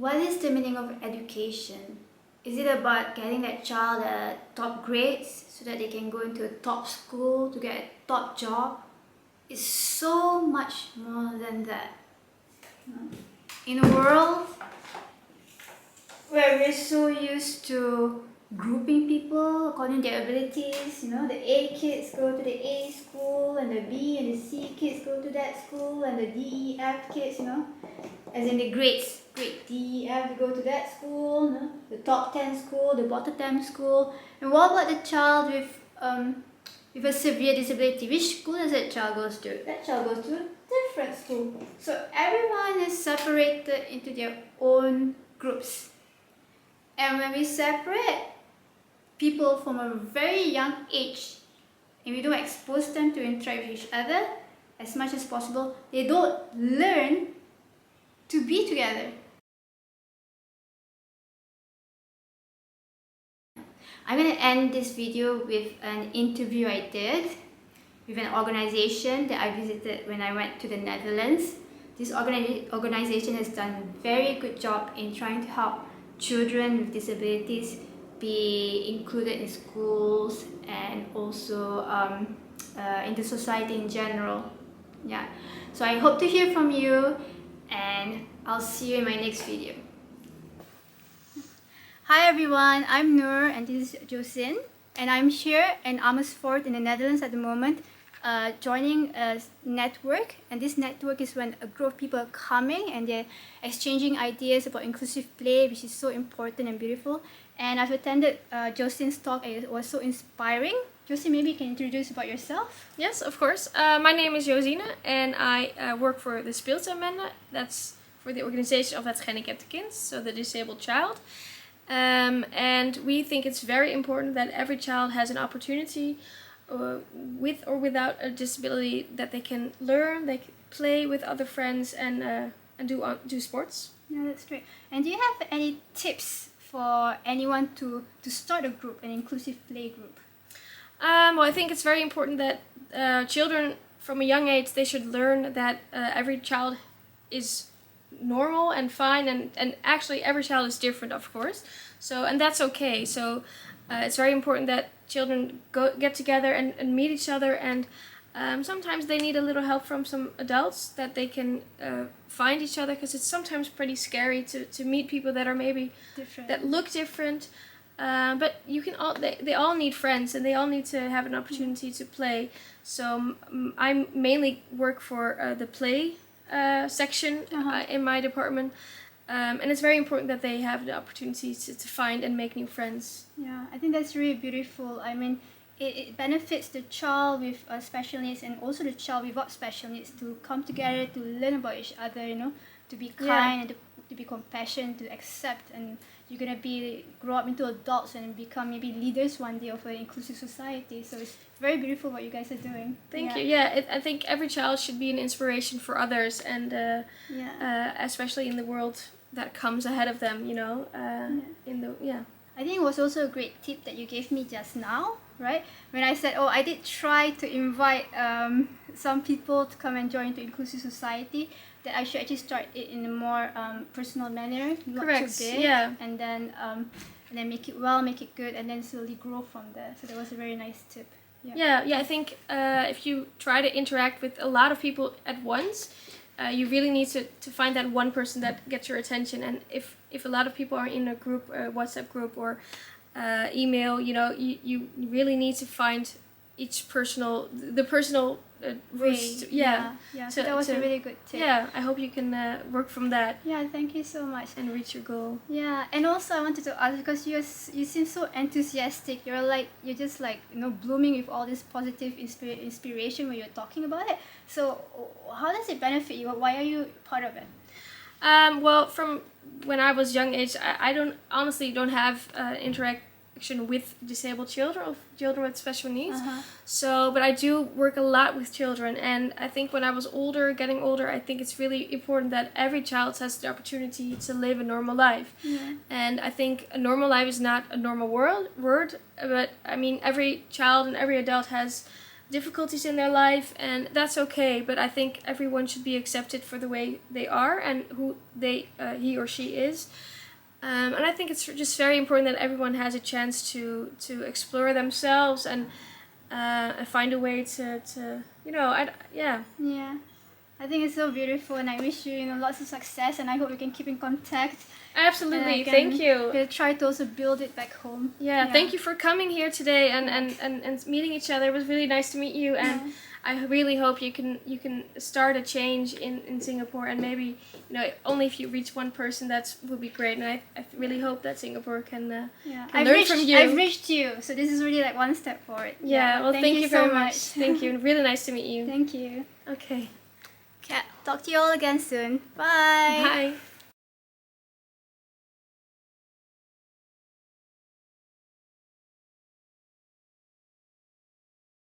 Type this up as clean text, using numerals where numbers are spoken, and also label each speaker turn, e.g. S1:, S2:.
S1: What is the meaning of education? Is it about getting that child top grades so that they can go into a top school to get a top job? It's so much more than that. In a world where we're so used to grouping people according to their abilities, the A kids go to the A school and the B and the C kids go to that school and the D, E, F kids, as in the grades, grade D, E, F go to that school, the top 10 school, the bottom 10 school. And what about the child with a severe disability? Which school does that child goes to? That child goes to a different school. So everyone is separated into their own groups. And when we separate people from a very young age and we don't expose them to interact with each other as much as possible, they don't learn to be together. I'm going to end this video with an interview I did with an organization that I visited when I went to the Netherlands. This organization has done a very good job in trying to help children with disabilities be included in schools and also in the society in general. Yeah. So I hope to hear from you, and I'll see you in my next video. Hi everyone, I'm Noor and this is Josin, and I'm here in Amersfoort in the Netherlands at the moment, joining a network. And this network is when a group of people are coming and they're exchanging ideas about inclusive play, which is so important and beautiful. And I've attended Josin's talk and it was so inspiring. Josin, maybe you can introduce about yourself?
S2: Yes, of course. My name is Josine and I work for the Speeltuinbende. That's for the organization of het gehandicapte kind, so the disabled child. And we think it's very important that every child has an opportunity with or without a disability, that they can learn, they can play with other friends and do sports.
S1: Yeah, that's great. And do you have any tips for anyone to start a group, an inclusive play group?
S2: Well, I think it's very important that children from a young age, they should learn that every child is normal and fine, and actually every child is different, of course. So, and that's okay. So it's very important that children get together and meet each other, and sometimes they need a little help from some adults, that they can find each other, because it's sometimes pretty scary to meet people that are maybe different, that look different. But you can they all need friends, and they all need to have an opportunity to play. So I mainly work for the play section in my department, and it's very important that they have the opportunity to find and make new friends.
S1: Yeah, I think that's really beautiful. I mean, it benefits the child with special needs and also the child without special needs to come together to learn about each other, to be kind and to be compassionate, to accept, and you're going to grow up into adults and become maybe leaders one day of an inclusive society. So it's very beautiful what you guys are doing.
S2: Thank you. Yeah, I think every child should be an inspiration for others, and especially in the world that comes ahead of them,
S1: I think it was also a great tip that you gave me just now, right? When I said, I did try to invite some people to come and join into inclusive society, that I should actually start it in a more personal manner, not
S2: Correct.
S1: too big,
S2: yeah.
S1: and then make it well, make it good, and then slowly grow from there. So that was a very nice tip.
S2: Yeah. I think if you try to interact with a lot of people at once, you really need to find that one person that gets your attention. And if a lot of people are in a group, a WhatsApp group or email, you really need to find each personal
S1: So that was a really good tip.
S2: Yeah, I hope you can work from that.
S1: Yeah, thank you so much.
S2: And reach your goal.
S1: Yeah, and also I wanted to ask, because you seem so enthusiastic. You're just blooming with all this positive inspiration when you're talking about it. So how does it benefit you? Why are you part of it?
S2: Well, from when I was young age, I don't have interaction with disabled children or children with special needs. So, but I do work a lot with children, and I think when I was getting older, I think it's really important that every child has the opportunity to live a normal life. And I think a normal life is not a normal word, but I mean every child and every adult has difficulties in their life, and that's okay. But I think everyone should be accepted for the way they are and who he or she is. And I think it's just very important that everyone has a chance to explore themselves and find a way to
S1: Yeah. I think it's so beautiful, and I wish you, lots of success, and I hope we can keep in contact.
S2: Absolutely, thank you.
S1: We'll try to also build it back home.
S2: Yeah, thank you for coming here today and meeting each other. It was really nice to meet you, and I really hope you can start a change in Singapore, and maybe only if you reach one person, that would be great. And I really hope that Singapore can learn from you.
S1: I've reached you, so this is really like one step forward.
S2: Yeah, well, thank you very
S1: so
S2: much. Thank you. Really nice to meet you.
S1: Thank you.
S2: Okay.
S1: Okay, talk to you all again soon. Bye.
S2: Bye.